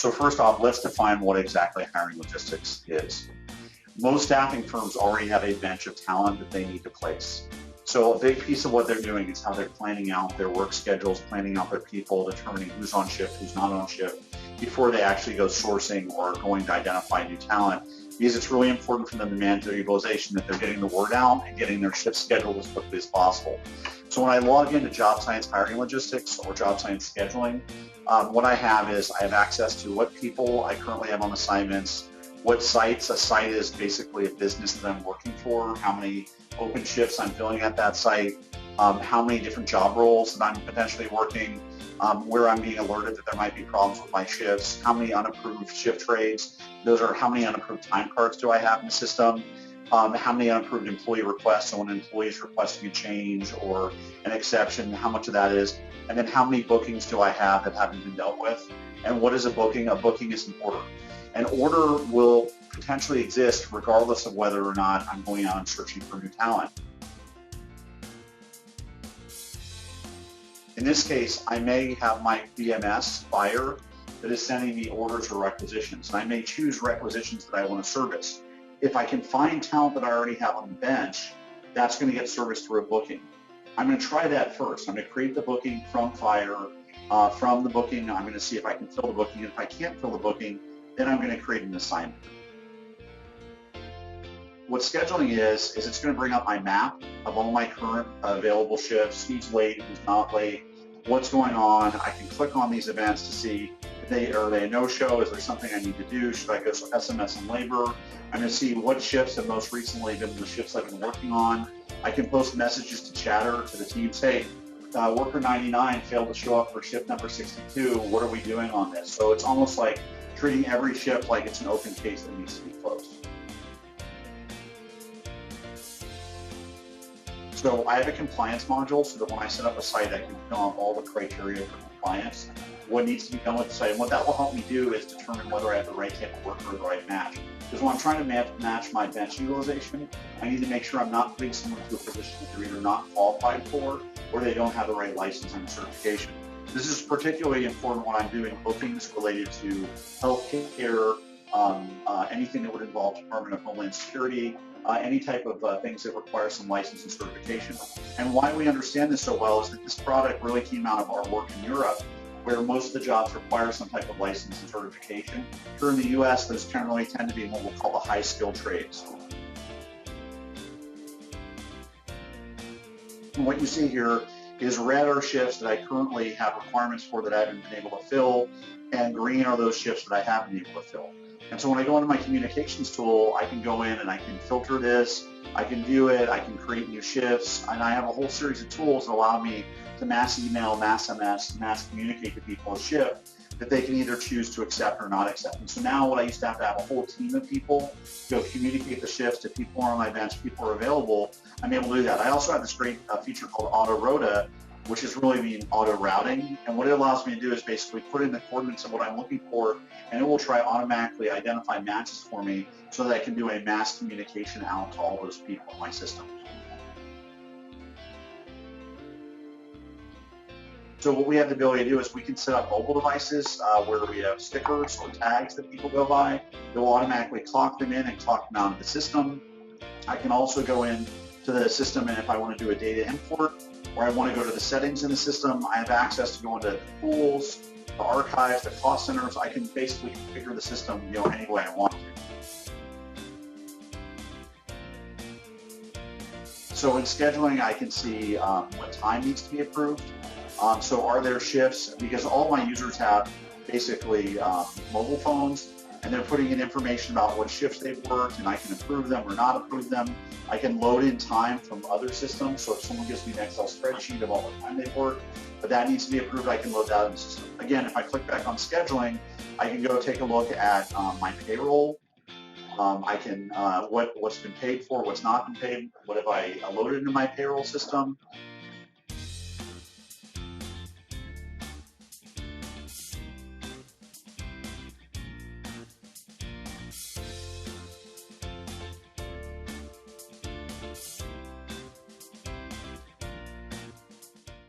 So first off, let's define what exactly hiring logistics is. Most staffing firms already have a bench of talent that they need to place. So a big piece of what they're doing is how they're planning out their work schedules, planning out their people, determining who's on shift, who's not on shift, before they actually go sourcing or going to identify new talent. Because it's really important for them to manage their utilization, that they're getting the word out and getting their shift scheduled as quickly as possible. So when I log into Job Science Hiring Logistics or Job Science Scheduling, what I have is I have access to what people I currently have on assignments, what sites. A site is basically a business that I'm working for, how many open shifts I'm filling at that site, how many different job roles that I'm potentially working, where I'm being alerted that there might be problems with my shifts, how many unapproved shift trades, those are how many unapproved time cards do I have in the system, how many unapproved employee requests, so when an employee is requesting a change or an exception, how much of that is, and then how many bookings do I have that haven't been dealt with, and what is a booking? A booking is an order. An order will potentially exist regardless of whether or not I'm going out and searching for new talent. In this case, I may have my VMS buyer that is sending me orders or requisitions, and I may choose requisitions that I want to service. If I can find talent that I already have on the bench, that's going to get serviced through a booking. I'm going to try that first. I'm going to create the booking from Fire. From the booking, I'm going to see if I can fill the booking. And if I can't fill the booking, then I'm going to create an assignment. What scheduling is it's going to bring up my map of all my current available shifts, who's late, who's not late, what's going on. I can click on these events to see are they a no-show? Is there something I need to do? Should I go to SMS and labor? I'm going to see what shifts have most recently been the shifts I've been working on. I can post messages to Chatter to the team, say, worker 99 failed to show up for shift number 62. What are we doing on this? So it's almost like treating every shift like it's an open case that needs to be closed. So I have a compliance module so that when I set up a site, I can fill out all the criteria for compliance, what needs to be done with the site. And what that will help me do is determine whether I have the right type of worker or the right match. Because when I'm trying to match my bench utilization, I need to make sure I'm not putting someone to a position that they're either not qualified for or they don't have the right license and certification. This is particularly important when I'm doing bookings related to healthcare, anything that would involve Department of Homeland Security, any type of things that require some license and certification. And why we understand this so well is that this product really came out of our work in Europe, where most of the jobs require some type of license and certification. Here in the US, those generally tend to be what we'll call the high-skilled trades. And what you see here is red are shifts that I currently have requirements for that I haven't been able to fill, and green are those shifts that I have been able to fill. And so when I go into my communications tool, I can go in and I can filter this, I can view it, I can create new shifts, and I have a whole series of tools that allow me to mass email, mass MS, mass communicate to people a shift that they can either choose to accept or not accept. And so now what I used to have a whole team of people go communicate the shifts to people on my bench, people are available, I'm able to do that. I also have this great feature called Auto Rota, which is really mean auto routing. And what it allows me to do is basically put in the coordinates of what I'm looking for, and it will try automatically identify matches for me so that I can do a mass communication out to all those people in my system. So what we have the ability to do is we can set up mobile devices where we have stickers or tags that people go by. It will automatically clock them in and clock them out of the system. I can also go in to the system, and if I want to do a data import or I want to go to the settings in the system, I have access to go into the tools, the archives, the cost centers. I can basically configure the system any way I want to. So in scheduling, I can see what time needs to be approved. So are there shifts, because all my users have basically mobile phones, and they're putting in information about what shifts they've worked, and I can approve them or not approve them. I can load in time from other systems, so if someone gives me an Excel spreadsheet of all the time they've worked, but that needs to be approved, I can load that in the system. Again, if I click back on scheduling, I can go take a look at my payroll. I can, what's been paid for, what's not been paid, what have I loaded into my payroll system.